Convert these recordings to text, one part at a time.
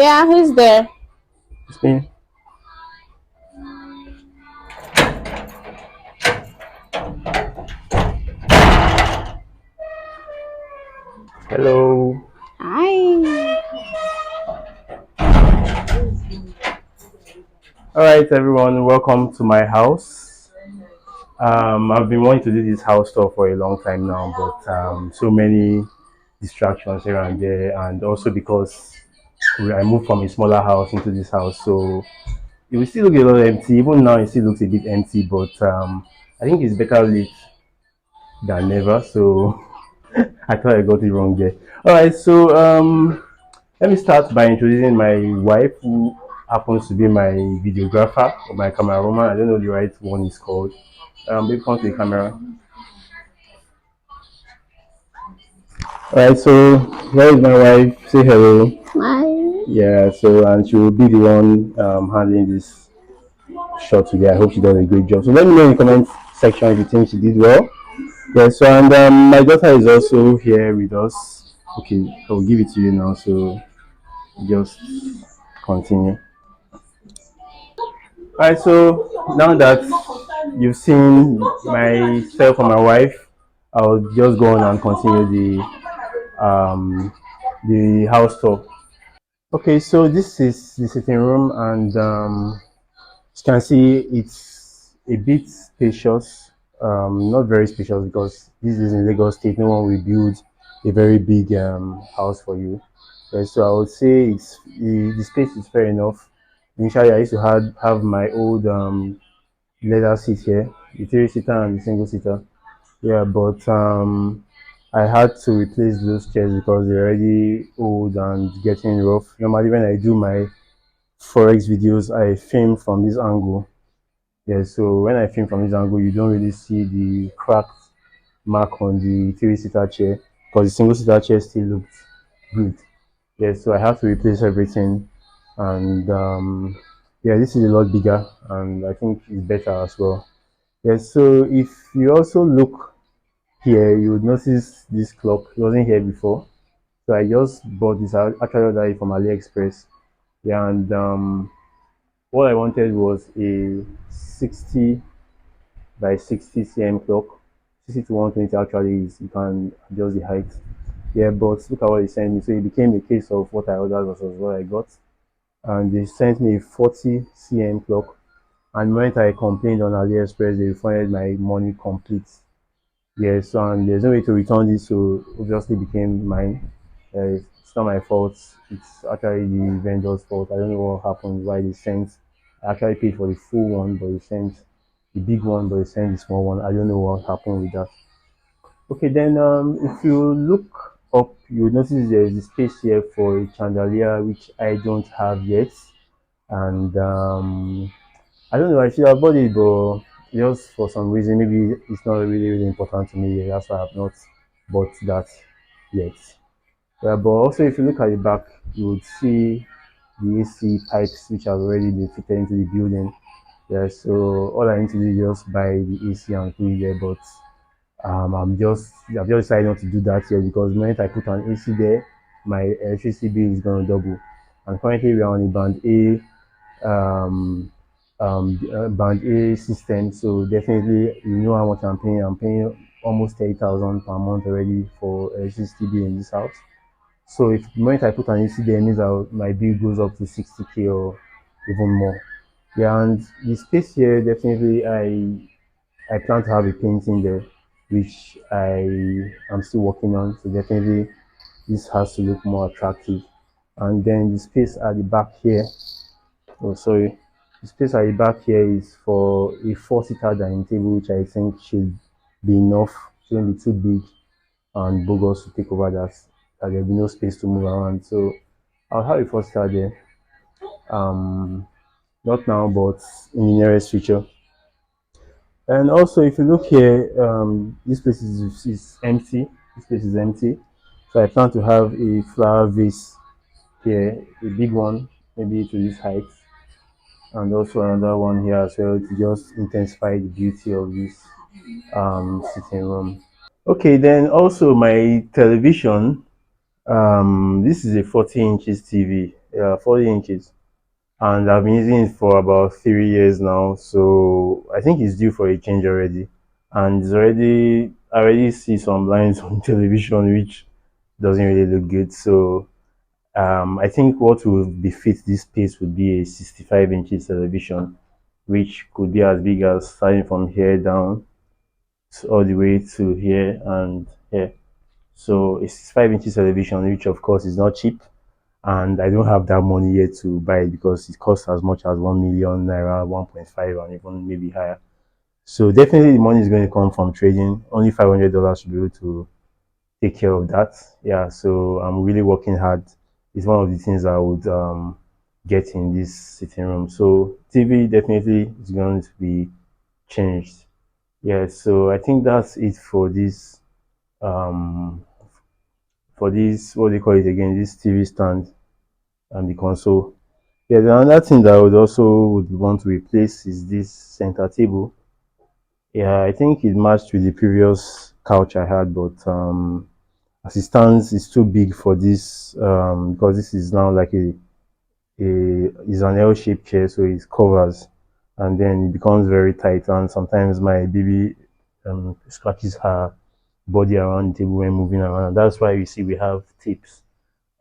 Yeah, who's there? It's me. Hello. Hi. All right, everyone. Welcome to my house. I've been wanting to do this house tour for a long time now, but so many distractions here and there, and also because I moved from a smaller house into this house, so it will still look a little empty. Even now, it still looks a bit empty, but I think it's better late than never. So I thought I got it wrong there. All right, so let me start by introducing my wife, who happens to be my videographer or my camerawoman. I don't know the right one is called. Babe, come to the camera. All right, so here is my wife. Say hello. Hi. Yeah, so and she will be the one handling this shot today. I hope she does a great job. So let me know in the comment section if you think she did well. Yeah, so and my daughter is also here with us. Okay, I'll give it to you now. So just continue. Alright, so now that you've seen myself and my wife, I'll just go on and continue the house tour. Okay, so this is the sitting room, and as you can see, it's a bit spacious. Not very spacious because this is in Lagos State. No one will build a very big house for you. So I would say the space is fair enough. Initially, I used to have my old leather seat here, the three-seater and the single-seater. Yeah, but I had to replace those chairs because they're already old and getting rough. Normally, when I do my forex videos, I film from this angle. Yeah, so when I film from this angle, you don't really see the cracked mark on the three-seater chair because the single-seater chair still looks good. Yeah, so I have to replace everything, and yeah, this is a lot bigger, and I think it's better as well. Yeah, so if you also look here, you would notice this clock. It wasn't here before, so I just bought this. I actually ordered it from AliExpress. Yeah, and what I wanted was a 60 by 60 cm clock. 60 to 120 actually is, you can adjust the height. Yeah, but look at what they sent me. So it became a case of what I ordered versus what I got. And they sent me a 40 cm clock. And when I complained on AliExpress, they refunded my money complete. Yes, and there's no way to return this, so obviously became mine. It's not my fault. It's actually the vendor's fault. I don't know what happened, why they sent. I actually paid for the full one, but they sent the big one, but they sent the small one. I don't know what happened with that. Okay, then if you look up, you will notice there is a space here for a chandelier, which I don't have yet, and I don't know. I should have bought it, but just for some reason, maybe it's not really important to me yet. That's why I've not bought that yet. Yeah, but also if you look at the back, you would see the AC pipes which have already been fitted into the building. Yeah, so all I need to do is just buy the AC and put it there. But I've just decided not to do that yet because the moment I put an AC there, my electricity bill is gonna double. And currently we are on a um, band A system, so definitely you know how much I'm paying. I'm paying almost 30,000 per month already for electricity bill in this house. So if the moment I put an AC there, it means my bill goes up to 60K or even more. Yeah, and the space here definitely I plan to have a painting there, which I am still working on. So definitely this has to look more attractive. And then the space at the back here, oh sorry, the space at the back here is for a four-seater dining table, which I think should be enough, shouldn't be too big and bogus to take over that there'll be no space to move around. So I'll have a four-seater there. Not now, but in the nearest future. And also, if you look here, this place is empty. This place is empty. So I plan to have a flower vase here, a big one, maybe to this height, and also another one here as well to just intensify the beauty of this sitting room. Okay, then also my television. This is a 40 inches TV. Yeah, 40 inches. And I've been using it for about 3 years now. So I think it's due for a change already. And I already see some lines on television which doesn't really look good. So I think what will befit this space would be a 65 inches television, which could be as big as starting from here down all the way to here and here. So a 65 inches television, which of course is not cheap, and I don't have that money yet to buy it because it costs as much as 1 million naira, 1.5, and even maybe higher. So definitely the money is going to come from trading. Only $500 should be able to take care of that. Yeah, so I'm really working hard. It's one of the things I would get in this sitting room. So TV definitely is going to be changed. Yeah, so I think that's it um for this what do you call it again, this TV stand and the console. Yeah, the another thing that I would want to replace is this center table. Yeah, I think it matched with the previous couch I had, but as it stands, it's too big for this because this is now like a is an L-shaped chair, so it covers, and then it becomes very tight. And sometimes my baby scratches her body around the table when moving around. And that's why you see we have tapes.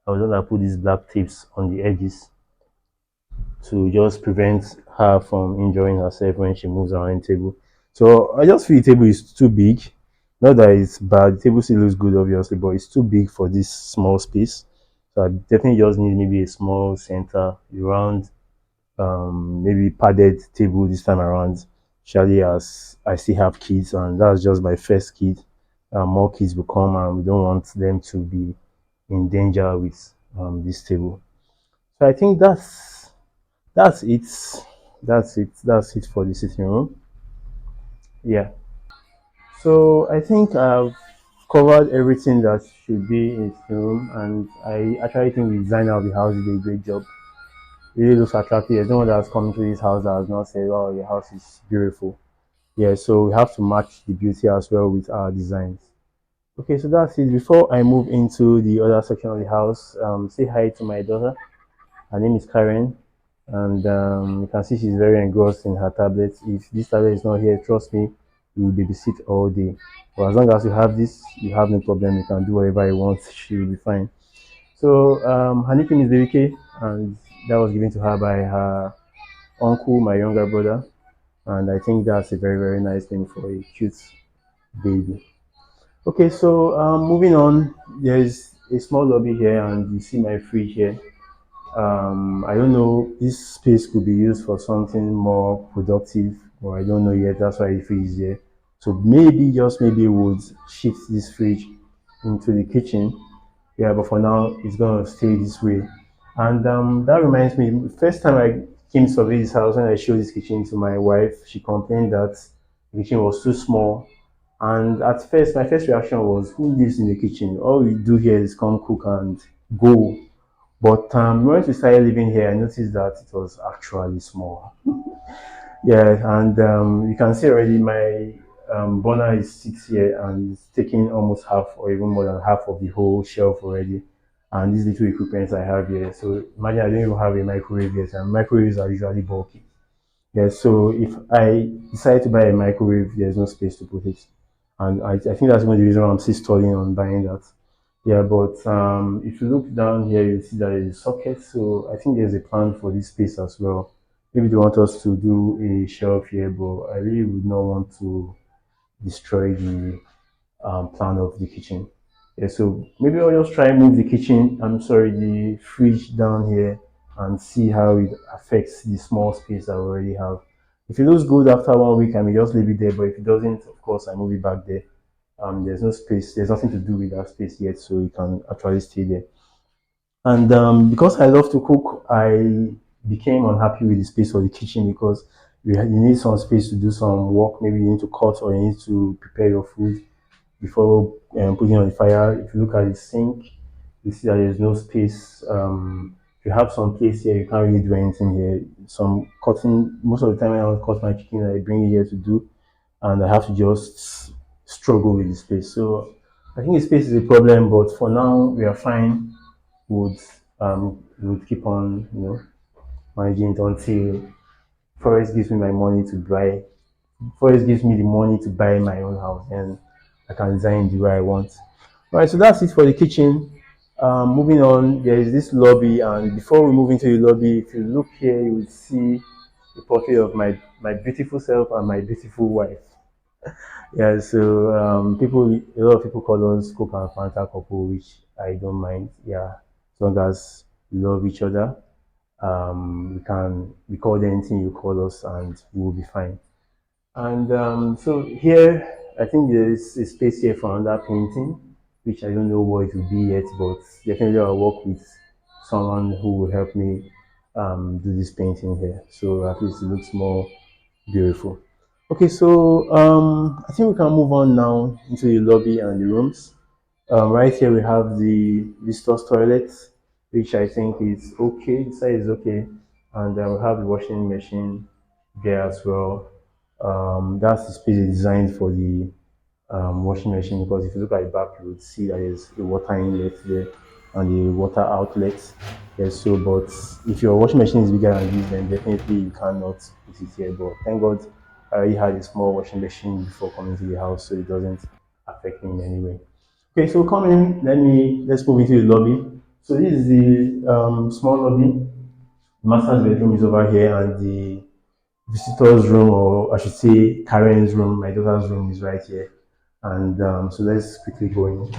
I was gonna put these black tapes on the edges to just prevent her from injuring herself when she moves around the table. So I just feel the table is too big. Not that it's bad, the table still looks good obviously, but it's too big for this small space. So I definitely just need maybe a small center, around maybe padded table this time around. Surely as I still have kids and that's just my first kid. More kids will come and we don't want them to be in danger with this table. So I think that's it. That's it for the sitting room. Yeah. So I think I've covered everything that should be in the room, and I actually think the designer of the house did a great job. It really looks attractive. There's no one that's come to this house that has not said, "Oh, your house is beautiful." Yeah. So we have to match the beauty as well with our designs. Okay, so that's it. Before I move into the other section of the house, say hi to my daughter. Her name is Karen, and you can see she's very engrossed in her tablet. If this tablet is not here, trust me, you will babysit all day. But as long as you have this, you have no problem. You can do whatever you want. She will be fine. So her nickname is Baby K, and that was given to her by her uncle, my younger brother. And I think that's a very nice name for a cute baby. Okay, so moving on, there's a small lobby here, and you see my fridge here. I don't know, this space could be used for something more productive, or I don't know yet. That's why the fridge is here. So maybe, just maybe, would shift this fridge into the kitchen. Yeah, but for now, it's gonna stay this way. And that reminds me, first time I came to survey this house, when I showed this kitchen to my wife, she complained that the kitchen was too small. And at first, my first reaction was, who lives in the kitchen? All we do here is come cook and go. But once we started living here, I noticed that it was actually small. Yeah, and you can see already my burner is sits here and it's taking almost half or even more than half of the whole shelf already. And these little equipments I have here. So imagine I don't even have a microwave yet, and microwaves are usually bulky. Yeah, so if I decide to buy a microwave, there's no space to put it. And I think that's one of the reason why I'm still stalling on buying that. Yeah, but if you look down here, you see that there is a socket. So I think there's a plan for this space as well. Maybe they want us to do a shelf here, but I really would not want to destroy the plan of the kitchen. Yeah, so maybe I'll just try and move the kitchen, I'm sorry, the fridge down here and see how it affects the small space I already have. If it looks good after 1 week, I may just leave it there, but if it doesn't, of course, I move it back there. There's no space, there's nothing to do with that space yet, so it can actually stay there. And because I love to cook, I became unhappy with the space of the kitchen because you need some space to do some work. Maybe you need to cut or you need to prepare your food before putting on the fire. If you look at the sink, you see that there's no space. If you have some place here, you can't really do anything here. Some cutting, most of the time when I want to cut my chicken, I bring it here to do, and I have to just struggle with the space. So I think the space is a problem, but for now we are fine. Would would keep on, managing it until Forest gives me my money to buy. Forest gives me the money to buy my own house, and I can design the way I want. All right, so that's it for the kitchen. Moving on, there is this lobby, and before we move into the lobby, if you look here, you will see the portrait of my beautiful self and my beautiful wife. Yeah, so a lot of people call us Coke and Fanta couple, which I don't mind. Yeah, as long as we love each other, we can record anything you call us, and we will be fine. And so here, I think there's a space here for another painting, which I don't know what it will be yet, but definitely I'll work with someone who will help me do this painting here. So at least it looks more beautiful. Okay, so I think we can move on now into the lobby and the rooms. Right here we have the visitors toilet, which I think is okay. The size is okay, and we have the washing machine there as well. That's the space designed for the washing machine, because if you look at the back, you would see that there's a water inlet there and the water outlet. Yes, so but if your washing machine is bigger than this, then definitely you cannot put it here. But thank God I already had a small washing machine before coming to the house, so it doesn't affect me in any way. Okay, so come in. Let's move into the lobby. So this is the small lobby. The master's bedroom is over here, and the visitor's room, or I should say Karen's room, my daughter's room, is right here. And so let's quickly go in.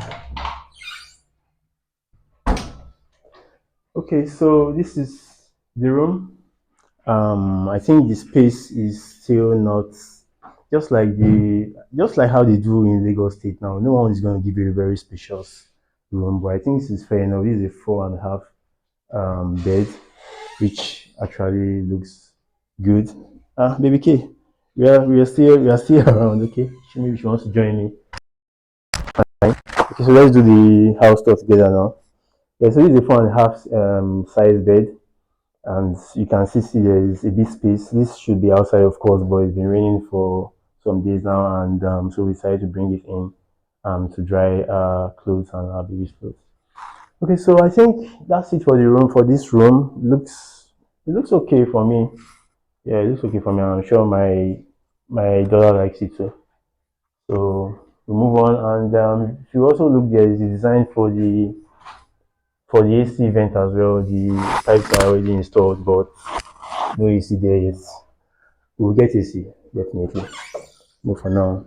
Okay, so this is the room. I think the space is still not just like how they do in Lagos State now. No one is going to give you a very spacious room, but I think this is fair enough. This is a 4.5 bed, which actually looks good. Ah, baby K, we are still around. Okay, maybe she wants to join me. Okay, so let's do the house tour together now. Yeah, so this is a 4.5 size bed, and you can see there is a big space. This should be outside, of course, but it's been raining for some days now, and so we decided to bring it in to dry clothes and our baby's clothes. Okay, so I think that's it for the room. For this room, it looks okay for me. Yeah, it looks okay for me. I'm sure my daughter likes it too. So we move on, and if you also look, there is a design for the AC vent as well. The pipes are already installed, but no AC there yet. We'll get AC definitely. But for now,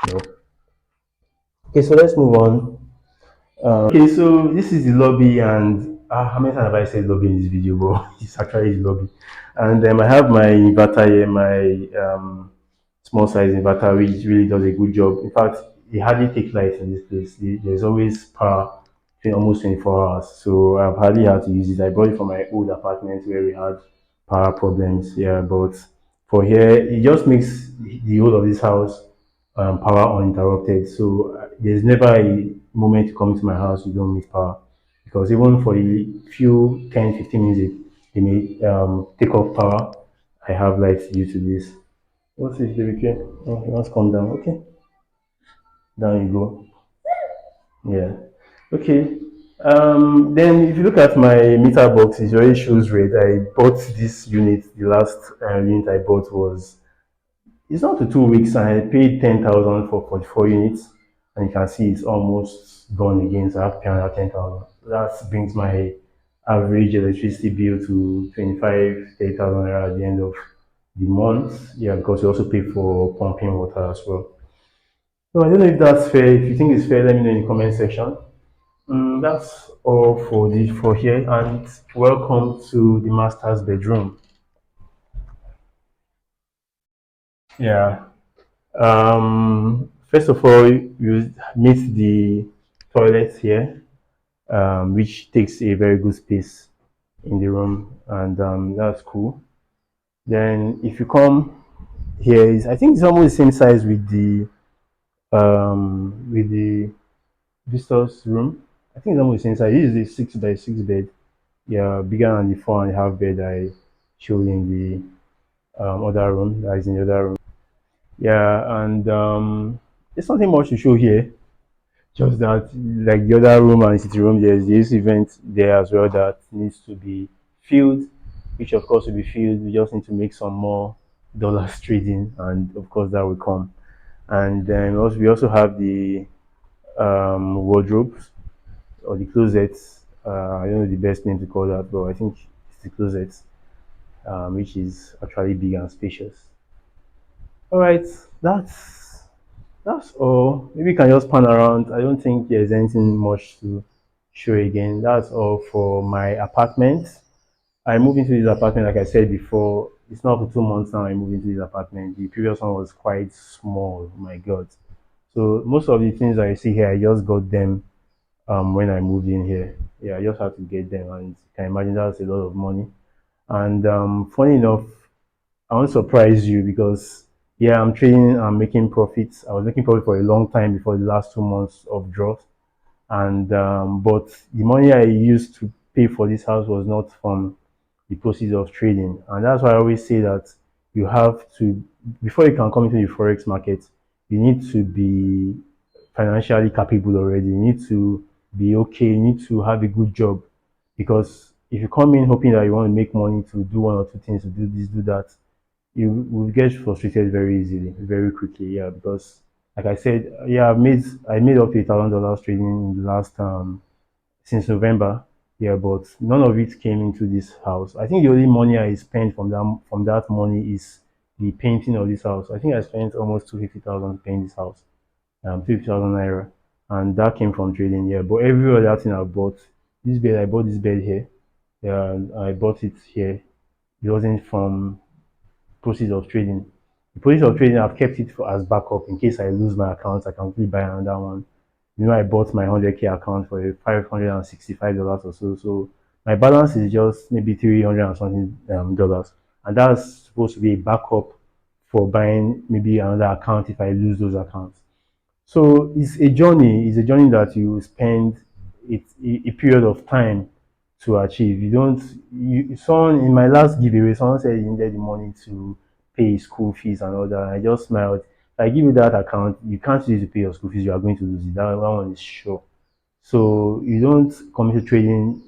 no. Okay, so let's move on. Okay, so this is the lobby, and how many times have I said lobby in this video? But it's actually the lobby, and I have my inverter here, my small size inverter, which really does a good job. In fact, it hardly takes light in this place. There's always power almost 24 hours, so I've hardly had to use it. I brought it from my old apartment where we had power problems. Yeah, but for here, it just makes the whole of this house power uninterrupted. So there's never a moment you come into my house you don't miss power, because even for a few 10, 15 minutes they may take off power. I have lights due to this. What's this, baby? Okay. Oh, you want to come down? Okay, down you go. Yeah. Okay. Then if you look at my meter box, it already shows red. I bought this unit. The last unit I bought was, it's not to 2 weeks, and I paid 10,000 for 44 units, and you can see it's almost gone again. So I have to pay another 10,000. That brings my average electricity bill to 25, 30,000 naira at the end of the month. Yeah, because you also pay for pumping water as well. So I don't know if that's fair. If you think it's fair, let me know in the comment section. That's all for here, and welcome to the master's bedroom. Yeah. First of all, you meet the toilet here, which takes a very good space in the room, and that's cool. Then if you come here, I think it's almost the same size with the visitors room. I think it's almost the same size. This is a 6 by 6 bed. Yeah, bigger than the 4.5 bed I showed in the other room. That is in the other room. Yeah, and there's nothing much to show here. Just that, like the other room and city room, there's this event there as well that needs to be filled, which of course will be filled. We just need to make some more dollars trading, and of course that will come. And then also we also have the wardrobes or the closets. I don't know the best name to call that, but I think it's the closets, which is actually big and spacious. All right, that's all. Maybe you can just pan around. I don't think there's anything much to show again. That's all for my apartment. I moved into this apartment, like I said before. It's not for 2 months now. I moved into this apartment. The previous one was quite small. Oh my God. So most of the things I see here, I just got them when I moved in here. Yeah, I just had to get them, and you can imagine that's a lot of money. And funny enough, I won't surprise you because yeah, I'm trading, I'm making profits. I was making profit for a long time before the last 2 months of drought, and but the money I used to pay for this house was not from the proceeds of trading, and that's why I always say that you have to, before you can come into the forex market, you need to be financially capable already. You need to be okay. You need to have a good job, because if you come in hoping that you want to make money to do one or two things, to do this, do that, you will get frustrated very easily, very quickly. Yeah, because like I said, yeah, I made up to $1,000 trading in the last since November. Yeah, but none of it came into this house. I think the only money I spent from that money is the painting of this house. I think I spent almost 250,000 to paint this house, 50,000 naira, and that came from trading. Yeah, but every other thing I bought, this bed, I bought this bed here. Yeah, I bought it here. It wasn't from proceeds of trading. The proceeds of trading, I've kept it for as backup in case I lose my account. I can quickly buy another one. I bought my 100K account for $565 or so. So my balance is just maybe 300 and something dollars, and that's supposed to be a backup for buying maybe another account if I lose those accounts. So it's a journey. It's a journey that you spend a period of time to achieve. You don't. Someone in my last giveaway, someone said he needed the money to pay his school fees and all that. I just smiled. If I give you that account, you can't use it to pay your school fees. You are going to lose it. That one is sure. So you don't come into trading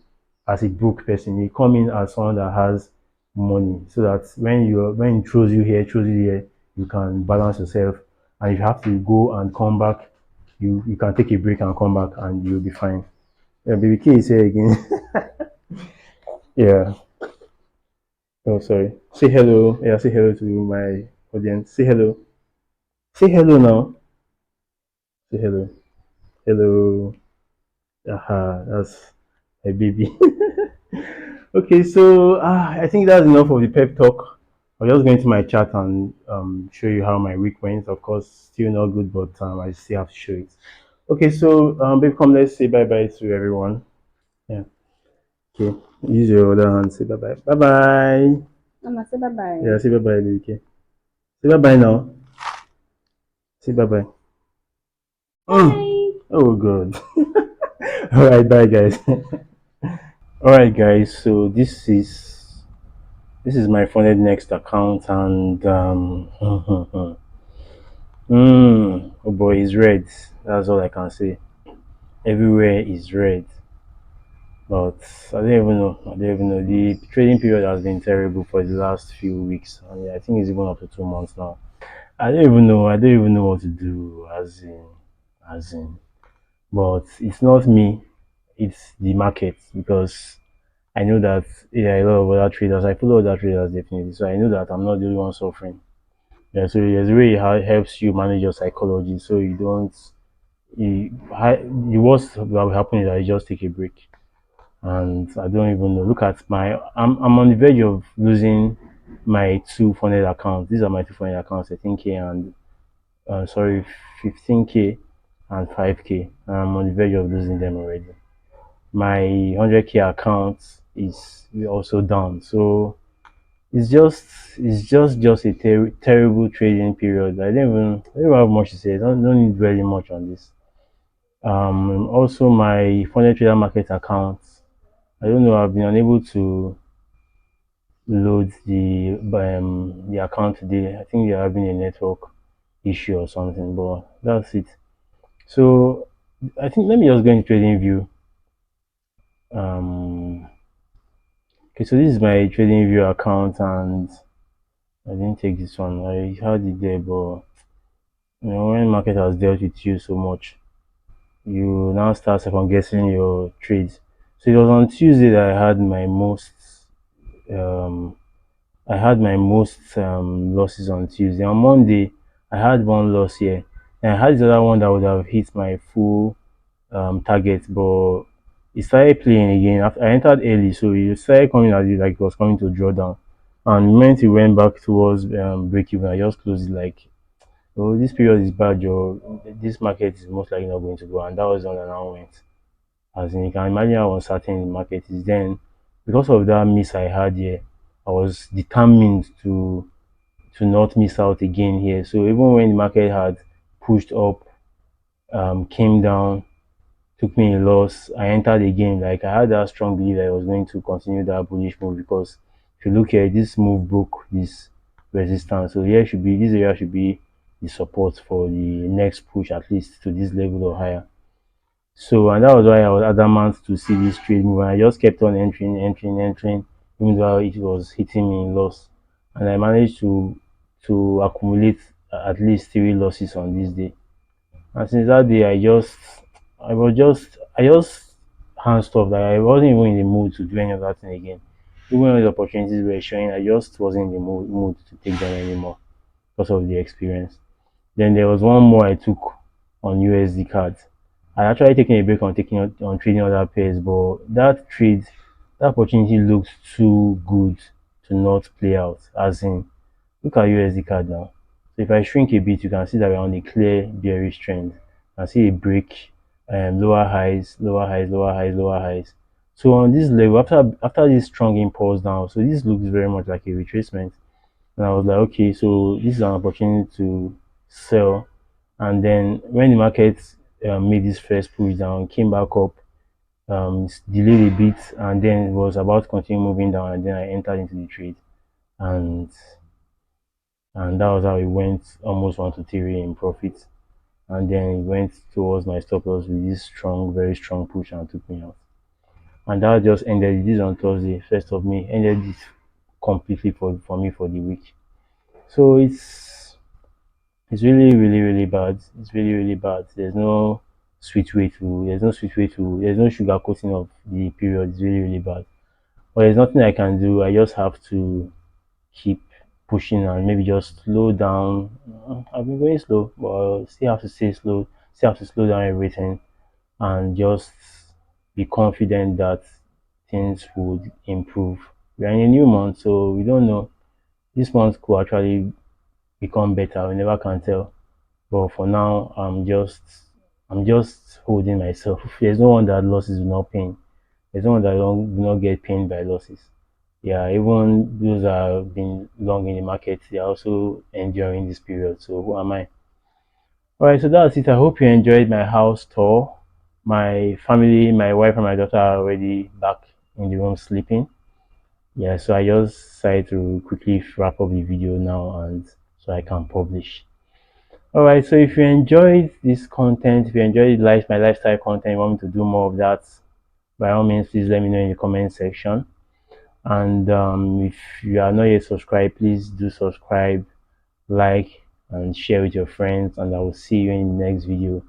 as a broke person. You come in as someone that has money, so that when it throws you here, you can balance yourself. And if you have to go and come back, you can take a break and come back, and you'll be fine. Yeah, baby K is here again. Yeah. Oh, sorry. Say hello. Yeah, say hello to my audience. Say hello. Say hello now. Say hello. Hello. Aha, that's a baby. Okay, so I think that's enough of the pep talk. I'm just going to my chat and show you how my week went. Of course, still not good, but I still have to show it. Okay, so babe, come, let's say bye bye to everyone. Yeah. Okay. Use your other hand. Say bye bye. Bye bye. Mama, say bye Yeah. bye. Say bye bye, baby. Okay. Say bye bye now. Say bye bye. Bye. Oh God. All right. Bye, guys. All right, guys. So this is my funded next account, and oh boy, it's red. That's all I can say. Everywhere is red, but I don't even know. I don't even know. The trading period has been terrible for the last few weeks, and yeah, I think it's even up to 2 months now. I don't even know. I don't even know what to do. As in. But it's not me. It's the market, because I know that yeah, a lot of other traders. I follow other traders definitely, so I know that I'm not the only one suffering. Yeah, so there's a way it helps you manage your psychology, so you don't. The worst that will happen is that you just take a break, and I don't even know. Look at I'm on the verge of losing my two funded accounts. These are my two funded accounts, 13K and sorry, 15K and 5K. I'm on the verge of losing them already. My 100K account is also down, so it's just a terrible trading period. I don't have much to say. I don't need very much on this. Also my funded trader market account. I don't know. I've been unable to load the account today. I think they're having a network issue or something, but that's it. So I think let me just go into trading view. Um, okay, so this is my trading view account, and I didn't take this one. I had it there, but when market has dealt with you so much, you now start second guessing your trades. So it was on Tuesday that um, I had my most losses on Tuesday. On Monday, I had one loss here, and I had this other one that would have hit my full target, but it started playing again. After I entered early, so it started coming at you like it was coming to draw down. And the moment it went back towards break even, I just closed it like, oh, this period is bad, Joe. This market is most likely not going to go. And that was when I now went. As in, you can imagine how uncertain the market is. Then, because of that miss I had here, I was determined to not miss out again here. So even when the market had pushed up, came down, took me a loss, I entered again. Like I had that strong belief that I was going to continue that bullish move because if you look here, this move broke this resistance. So here should be this area should be the support for the next push at least to this level or higher. So and that was why I was adamant to see this trade move. And I just kept on entering, even though it was hitting me in loss. And I managed to accumulate at least three losses on this day. And since that day, I just hands off. Like I wasn't even in the mood to do any of that thing again. Even when the opportunities were showing, I just wasn't in the mood to take them anymore because of the experience. Then there was one more I took on USD cards. I actually taken a break on on trading other pairs, but that opportunity looked too good to not play out. As in, look at USD card now. So if I shrink a bit, you can see that we're on a clear bearish trend. You can see a break, lower highs, lower highs, lower highs, lower highs. So on this level, after this strong impulse down, so this looks very much like a retracement. And I was like, okay, so this is an opportunity to sell. And then when the market made this first push down, came back up, delayed a bit, and then it was about to continue moving down, and then I entered into the trade. And and that was how it went almost 1 to 3 in profit. And then it went towards my stop loss with this strong, very strong push and took me out. And that just ended this on Thursday, 1st of May, ended this completely for me for the week. So it's really, really, really bad. It's really, really bad. There's no sugar coating of the period. It's really, really bad. But there's nothing I can do. I just have to keep pushing and maybe just slow down. I've been going slow, but I still have to stay slow, still have to slow down everything and just be confident that things would improve. We are in a new month, so we don't know. This month could actually become better. We never can tell. But for now, I'm just holding myself. There's no one that losses will not pain. There's no one that will not get pained by losses. Yeah, even those that have been long in the market, they are also enduring this period. So who am I? All right, so that's it. I hope you enjoyed my house tour. My family, my wife, and my daughter are already back in the room sleeping. Yeah, so I just decided to quickly wrap up the video now, and so I can publish. All right, so if you enjoyed this content, if you enjoyed my lifestyle content, you want me to do more of that, by all means, please let me know in the comment section. And if you are not yet subscribed, please do subscribe, like, and share with your friends. And I will see you in the next video.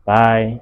Bye.